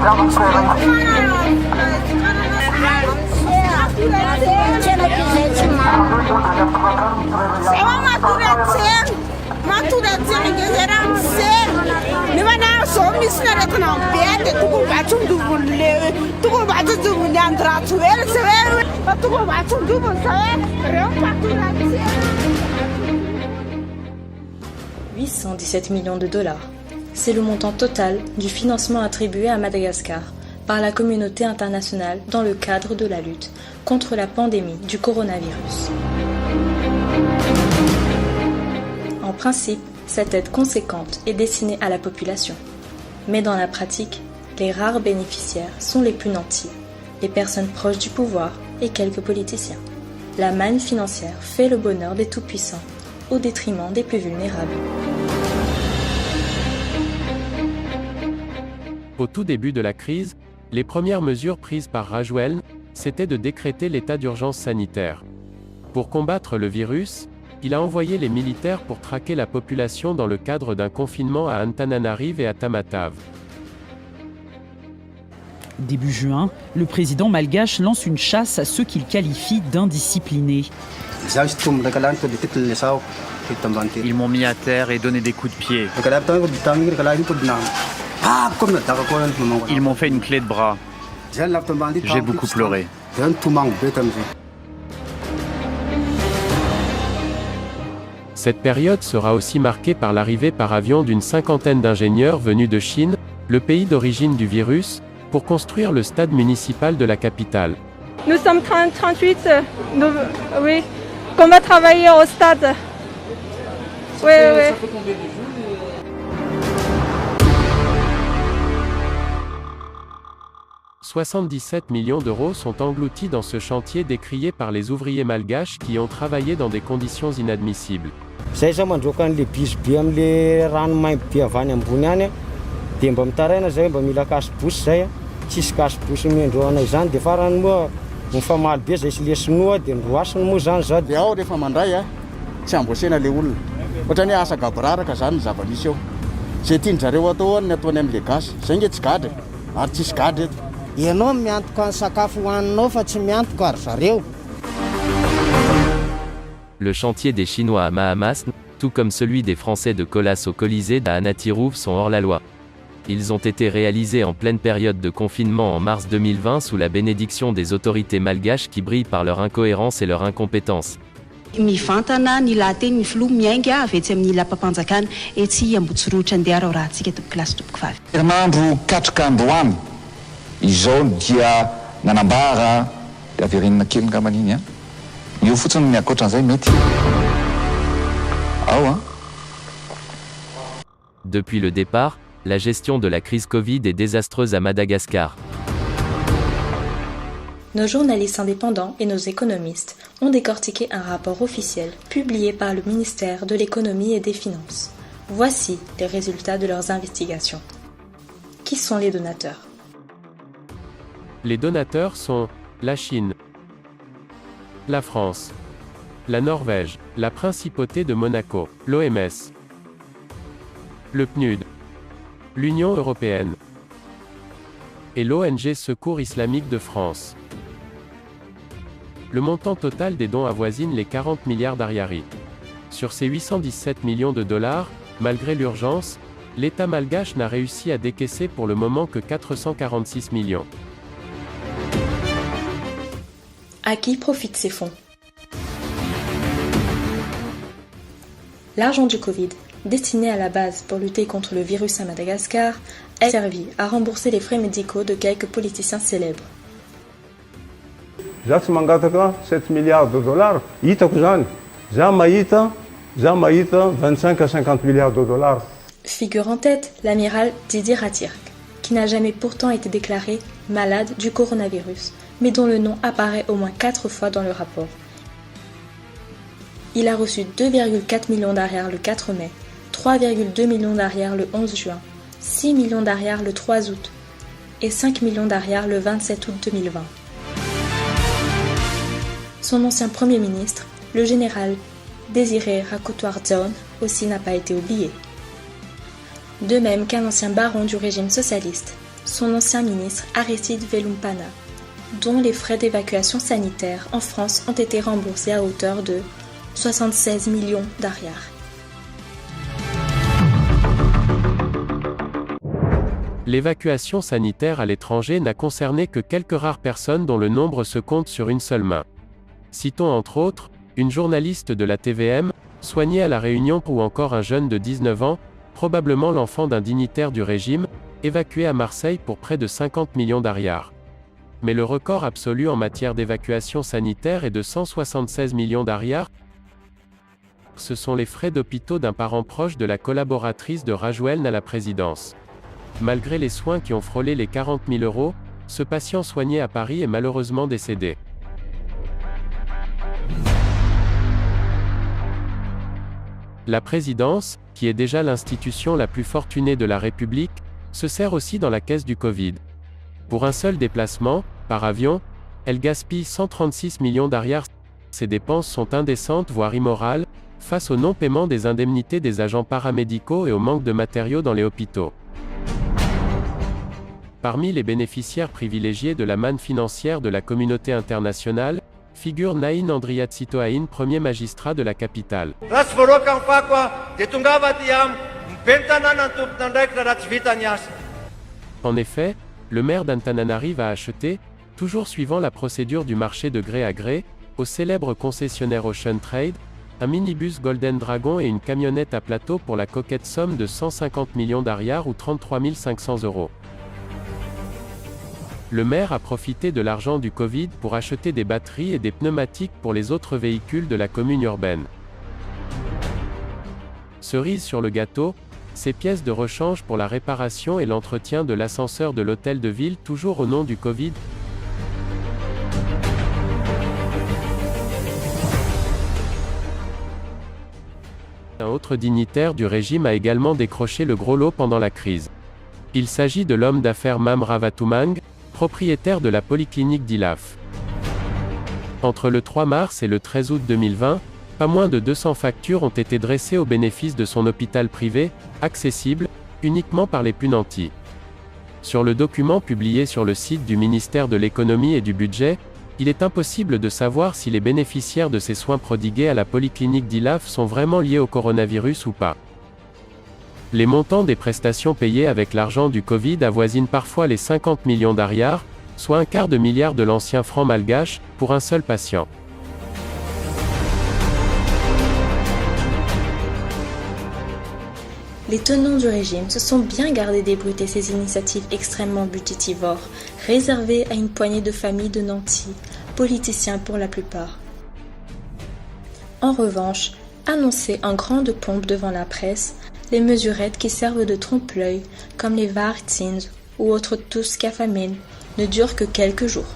$817 millions. C'est le montant total du financement attribué à Madagascar par la communauté internationale dans le cadre de la lutte contre la pandémie du coronavirus. En principe, cette aide conséquente est destinée à la population. Mais dans la pratique, les rares bénéficiaires sont les plus nantis, les personnes proches du pouvoir et quelques politiciens. La manne financière fait le bonheur des tout-puissants au détriment des plus vulnérables. Au tout début de la crise, les premières mesures prises par Rajoelina, c'était de décréter l'état d'urgence sanitaire. Pour combattre le virus, il a envoyé les militaires pour traquer la population dans le cadre d'un confinement à Antananarive et à Tamatave. Début juin, le président malgache lance une chasse à ceux qu'il qualifie d'indisciplinés. Ils m'ont mis à terre et donné des coups de pied. Ils m'ont fait une clé de bras. J'ai beaucoup pleuré. Cette période sera aussi marquée par l'arrivée par avion d'une cinquantaine d'ingénieurs venus de Chine, le pays d'origine du virus, pour construire le stade municipal de la capitale. Nous sommes 38, oui, qu'on va travailler au stade. Oui. 77 millions d'euros sont engloutis dans ce chantier décrié par les ouvriers malgaches qui ont travaillé dans des conditions inadmissibles. Le chantier des Chinois à Mahamasn, tout comme celui des Français de Colas au Colisée à Anatirouve sont hors la loi. Ils ont été réalisés en pleine période de confinement en mars 2020 sous la bénédiction des autorités malgaches qui brillent par leur incohérence et leur incompétence. Mivantana ny lahateny ny filoha miainga avy etsy amin'ny lapam-panjakana etsy Ambotsirotry andeha rao raha antsika tompoklasy tompokavy. Herinandro katroka androany izao dia nanambara averenina kely ngamaniny io fotsiny ny akoatran'izay mety ao. Depuis le départ, la gestion de la crise Covid est désastreuse à Madagascar. Nos journalistes indépendants et nos économistes ont décortiqué un rapport officiel publié par le ministère de l'Économie et des Finances. Voici les résultats de leurs investigations. Qui sont les donateurs ? Les donateurs sont la Chine, la France, la Norvège, la Principauté de Monaco, l'OMS, le PNUD, l'Union européenne et l'ONG Secours islamique de France. Le montant total des dons avoisine les 40 milliards d'ariary. Sur ces 817 millions de dollars, malgré l'urgence, l'État malgache n'a réussi à décaisser pour le moment que 446 millions. À qui profitent ces fonds ? L'argent du Covid, destiné à la base pour lutter contre le virus à Madagascar, a servi à rembourser les frais médicaux de quelques politiciens célèbres. 7 milliards de dollars, jamais 25 à 50 milliards de dollars. Figure en tête l'amiral Didier Ratirk, qui n'a jamais pourtant été déclaré malade du coronavirus, mais dont le nom apparaît au moins 4 fois dans le rapport. Il a reçu 2,4 millions d'ariary le 4 mai, 3,2 millions d'ariary le 11 juin, 6 millions d'ariary le 3 août et 5 millions d'ariary le 27 août 2020. Son ancien Premier ministre, le général Désiré Rakotwardjohn, aussi n'a pas été oublié. De même qu'un ancien baron du régime socialiste, son ancien ministre Aristide Velumpana, dont les frais d'évacuation sanitaire en France ont été remboursés à hauteur de 76 millions d'ariars. L'évacuation sanitaire à l'étranger n'a concerné que quelques rares personnes dont le nombre se compte sur une seule main. Citons entre autres, une journaliste de la TVM, soignée à La Réunion, ou encore un jeune de 19 ans, probablement l'enfant d'un dignitaire du régime, évacué à Marseille pour près de 50 millions d'ariars. Mais le record absolu en matière d'évacuation sanitaire est de 176 millions d'ariars. Ce sont les frais d'hôpitaux d'un parent proche de la collaboratrice de Rajoelne à la présidence. Malgré les soins qui ont frôlé les 40 000 €, ce patient soigné à Paris est malheureusement décédé. La présidence, qui est déjà l'institution la plus fortunée de la République, se sert aussi dans la caisse du Covid. Pour un seul déplacement, par avion, elle gaspille 136 millions d'ariars. Ces dépenses sont indécentes voire immorales, face au non-paiement des indemnités des agents paramédicaux et au manque de matériaux dans les hôpitaux. Parmi les bénéficiaires privilégiés de la manne financière de la communauté internationale, figure Naïn Andriatsitoaïn, premier magistrat de la capitale. En effet, le maire d'Antananarive a acheté, toujours suivant la procédure du marché de gré à gré, au célèbre concessionnaire Ocean Trade, un minibus Golden Dragon et une camionnette à plateau pour la coquette somme de 150 millions d'ariars ou 33 500 €. Le maire a profité de l'argent du Covid pour acheter des batteries et des pneumatiques pour les autres véhicules de la commune urbaine. Cerise sur le gâteau, ces pièces de rechange pour la réparation et l'entretien de l'ascenseur de l'hôtel de ville, toujours au nom du Covid. Un autre dignitaire du régime a également décroché le gros lot pendant la crise. Il s'agit de l'homme d'affaires Mam Ravatumang, propriétaire de la polyclinique d'Ilaf. Entre le 3 mars et le 13 août 2020, pas moins de 200 factures ont été dressées au bénéfice de son hôpital privé, accessible uniquement par les plus nantis. Sur le document publié sur le site du ministère de l'Économie et du Budget, il est impossible de savoir si les bénéficiaires de ces soins prodigués à la polyclinique d'Ilaf sont vraiment liés au coronavirus ou pas. Les montants des prestations payées avec l'argent du Covid avoisinent parfois les 50 millions d'ariars, soit un quart de milliard de l'ancien franc malgache, pour un seul patient. Les tenants du régime se sont bien gardés d'ébruiter ces initiatives extrêmement budgétivores, réservées à une poignée de familles de nantis, politiciens pour la plupart. En revanche, annoncer en grande pompe devant la presse les mesurettes qui servent de trompe-l'œil, comme les vaccins ou autres Tuskafamine, ne durent que quelques jours,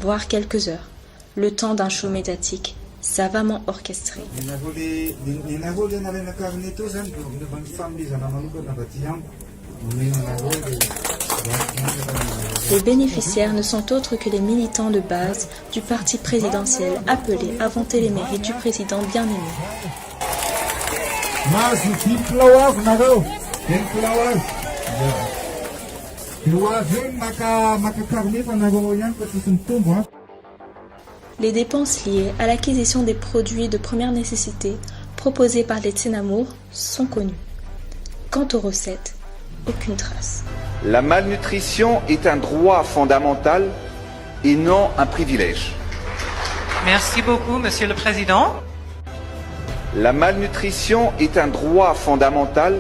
voire quelques heures, le temps d'un show médiatique savamment orchestré. Les bénéficiaires ne sont autres que les militants de base du parti présidentiel appelés à vanter les mérites du président bien-aimé. Les dépenses liées à l'acquisition des produits de première nécessité proposés par les Tsenamour sont connues. Quant aux recettes, aucune trace. La malnutrition est un droit fondamental et non un privilège. Merci beaucoup, Monsieur le Président. La malnutrition est un droit fondamental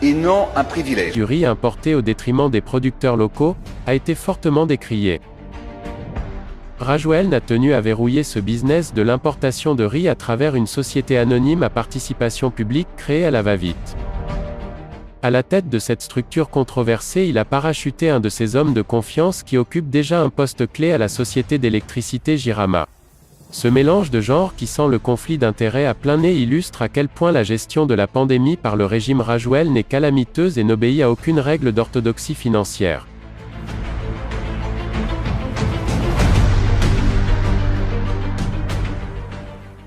et non un privilège. Du riz importé au détriment des producteurs locaux a été fortement décrié. Rajoelne a tenu à verrouiller ce business de l'importation de riz à travers une société anonyme à participation publique créée à la va-vite. À la tête de cette structure controversée, il a parachuté un de ses hommes de confiance qui occupe déjà un poste clé à la société d'électricité Jirama. Ce mélange de genres qui sent le conflit d'intérêts à plein nez illustre à quel point la gestion de la pandémie par le régime Rajoelne est calamiteuse et n'obéit à aucune règle d'orthodoxie financière.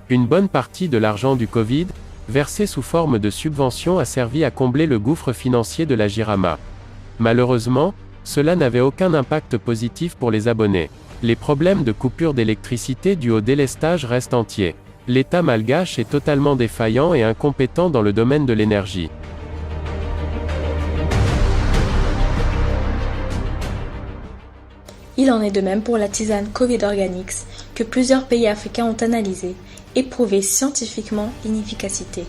Une bonne partie de l'argent du Covid, versé sous forme de subventions, a servi à combler le gouffre financier de la Jirama. Malheureusement, Cela n'avait aucun impact positif pour les abonnés. Les problèmes de coupure d'électricité dus au délestage restent entiers. L'État malgache est totalement défaillant et incompétent dans le domaine de l'énergie. Il en est de même pour la tisane Covid Organics, que plusieurs pays africains ont analysée et prouvé scientifiquement l'inefficacité.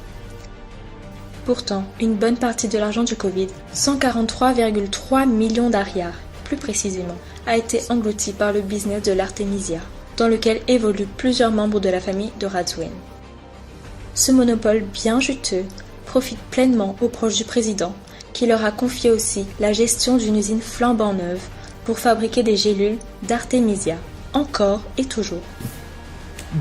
Pourtant, une bonne partie de l'argent du Covid, 143,3 millions d'ariars, plus précisément, a été englouti par le business de l'Artemisia, dans lequel évoluent plusieurs membres de la famille de Radzouane. Ce monopole bien juteux profite pleinement aux proches du président, qui leur a confié aussi la gestion d'une usine flambant neuve pour fabriquer des gélules d'Artemisia, encore et toujours.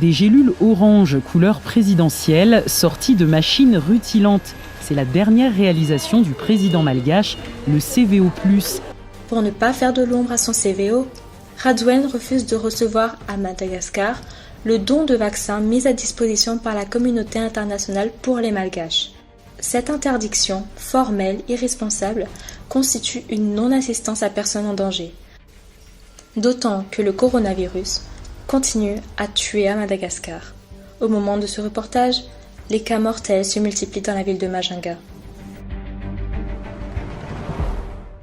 Des gélules orange couleur présidentielle sorties de machines rutilantes. C'est la dernière réalisation du président malgache, le CVO+. Pour ne pas faire de l'ombre à son CVO, Radzouane refuse de recevoir à Madagascar le don de vaccins mis à disposition par la communauté internationale pour les Malgaches. Cette interdiction, formelle, irresponsable, constitue une non-assistance à personne en danger. D'autant que le coronavirus continue à tuer à Madagascar. Au moment de ce reportage, les cas mortels se multiplient dans la ville de Majinga.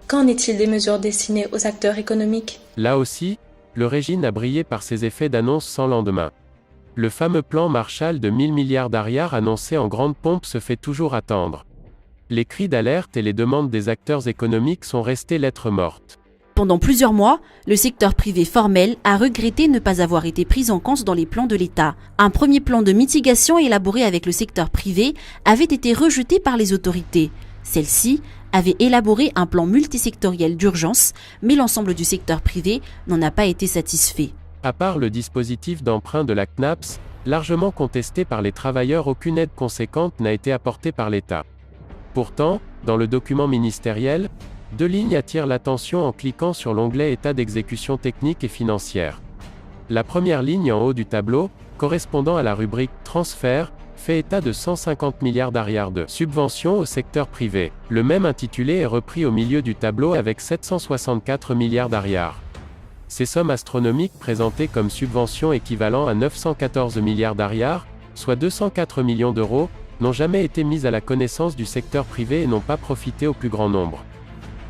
Qu'en est-il des mesures destinées aux acteurs économiques ? Là aussi, le régime a brillé par ses effets d'annonce sans lendemain. Le fameux plan Marshall de 1000 milliards d'ariars annoncé en grande pompe se fait toujours attendre. Les cris d'alerte et les demandes des acteurs économiques sont restés lettres mortes. Pendant plusieurs mois, le secteur privé formel a regretté ne pas avoir été pris en compte dans les plans de l'État. Un premier plan de mitigation élaboré avec le secteur privé avait été rejeté par les autorités. Celle-ci avait élaboré un plan multisectoriel d'urgence, mais l'ensemble du secteur privé n'en a pas été satisfait. À part le dispositif d'emprunt de la CNAPS, largement contesté par les travailleurs, aucune aide conséquente n'a été apportée par l'État. Pourtant, dans le document ministériel, 2 lignes attirent l'attention en cliquant sur l'onglet État d'exécution technique et financière. La première ligne en haut du tableau, correspondant à la rubrique Transfert, fait état de 150 milliards d'ariars de subventions au secteur privé. Le même intitulé est repris au milieu du tableau avec 764 milliards d'ariars. Ces sommes astronomiques présentées comme subventions équivalent à 914 milliards d'ariars, soit 204 millions d'euros, n'ont jamais été mises à la connaissance du secteur privé et n'ont pas profité au plus grand nombre.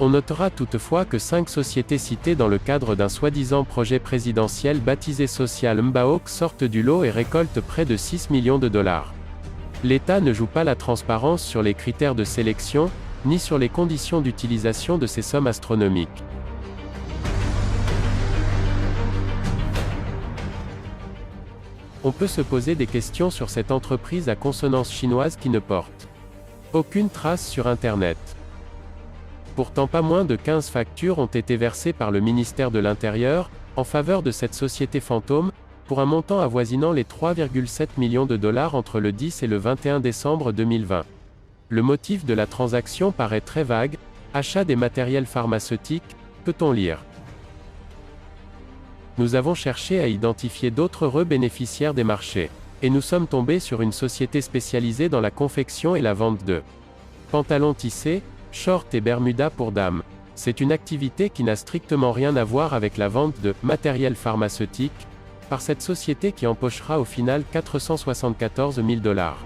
On notera toutefois que 5 sociétés citées dans le cadre d'un soi-disant projet présidentiel baptisé Social Mbaok sortent du lot et récoltent près de 6 millions de dollars. L'État ne joue pas la transparence sur les critères de sélection, ni sur les conditions d'utilisation de ces sommes astronomiques. On peut se poser des questions sur cette entreprise à consonance chinoise qui ne porte aucune trace sur Internet. Pourtant, pas moins de 15 factures ont été versées par le ministère de l'Intérieur, en faveur de cette société fantôme, pour un montant avoisinant les 3,7 millions de dollars entre le 10 et le 21 décembre 2020. Le motif de la transaction paraît très vague, achat des matériels pharmaceutiques, peut-on lire. Nous avons cherché à identifier d'autres heureux bénéficiaires des marchés. Et nous sommes tombés sur une société spécialisée dans la confection et la vente de pantalons tissés, shorts et bermudas pour dames. C'est une activité qui n'a strictement rien à voir avec la vente de matériel pharmaceutique, par cette société qui empochera au final 474 000 dollars.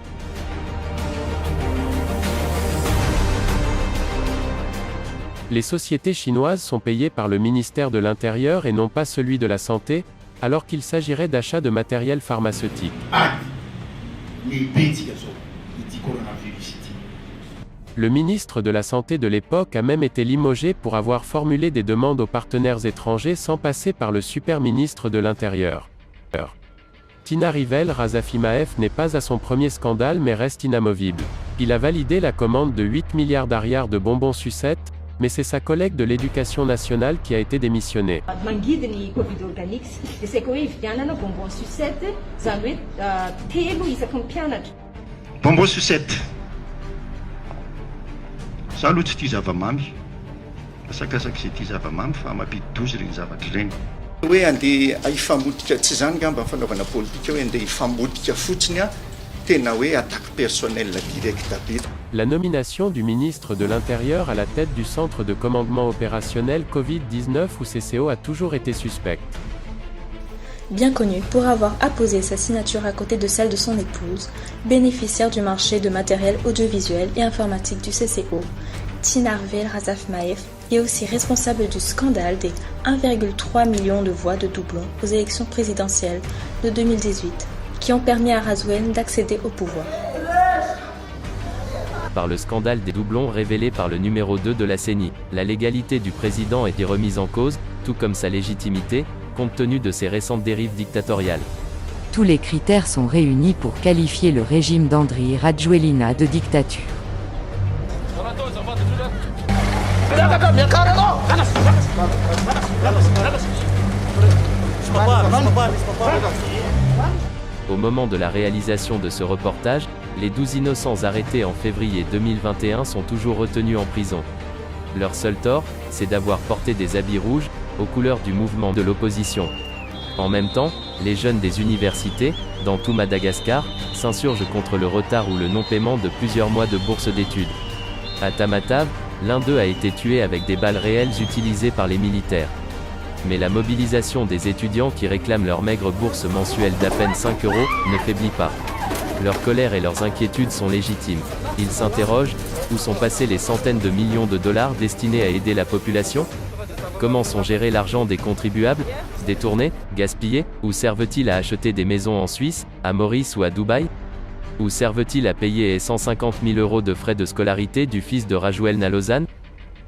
Les sociétés chinoises sont payées par le ministère de l'Intérieur et non pas celui de la Santé, alors qu'il s'agirait d'achats de matériel pharmaceutique. Le ministre de la Santé de l'époque a même été limogé pour avoir formulé des demandes aux partenaires étrangers sans passer par le super-ministre de l'Intérieur. Tina Rivel Razafimaef n'est pas à son premier scandale mais reste inamovible. Il a validé la commande de 8 milliards d'ariars de bonbons sucettes, mais c'est sa collègue de l'Éducation nationale qui a été démissionnée. Bonbons sucettes. Salut ty zavamamy. Asakasaka izay ty zavamamy fa mampidi-dozy regny zavatra ireny. Hoe andeha hifamodika tsy zany ngamba fanaovana politika hoe andeha hifamodika fotsiny La nomination du ministre de l'Intérieur à la tête du Centre de commandement opérationnel Covid-19 ou CCO a toujours été suspecte. Bien connu pour avoir apposé sa signature à côté de celle de son épouse, bénéficiaire du marché de matériel audiovisuel et informatique du CCO, Tinarvel Razafmaev est aussi responsable du scandale des 1,3 million de voix de doublons aux élections présidentielles de 2018, qui ont permis à Razouel d'accéder au pouvoir. Par le scandale des doublons révélé par le numéro 2 de la CENI, la légalité du président est remise en cause, tout comme sa légitimité, compte tenu de ses récentes dérives dictatoriales. Tous les critères sont réunis pour qualifier le régime d'Andry Rajoelina de dictature. Au moment de la réalisation de ce reportage, les 12 innocents arrêtés en février 2021 sont toujours retenus en prison. Leur seul tort, c'est d'avoir porté des habits rouges, aux couleurs du mouvement de l'opposition. En même temps, les jeunes des universités, dans tout Madagascar, s'insurgent contre le retard ou le non-paiement de plusieurs mois de bourse d'études. À Tamatave, l'un d'eux a été tué avec des balles réelles utilisées par les militaires. Mais la mobilisation des étudiants qui réclament leur maigre bourse mensuelle d'à peine 5 € ne faiblit pas. Leur colère et leurs inquiétudes sont légitimes. Ils s'interrogent, où sont passés les centaines de millions de dollars destinés à aider la population ? Comment sont gérés l'argent des contribuables ? Détournés, gaspillés, ou servent-ils à acheter des maisons en Suisse, à Maurice ou à Dubaï ? Ou servent-ils à payer 150 000 € de frais de scolarité du fils de Rajoelina Lausanne ?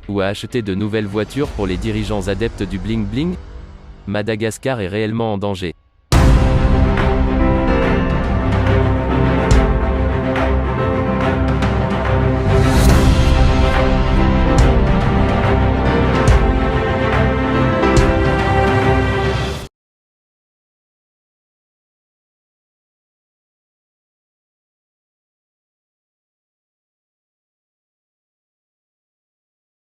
Ou à acheter de nouvelles voitures pour les dirigeants adeptes du bling-bling ? Madagascar est réellement en danger.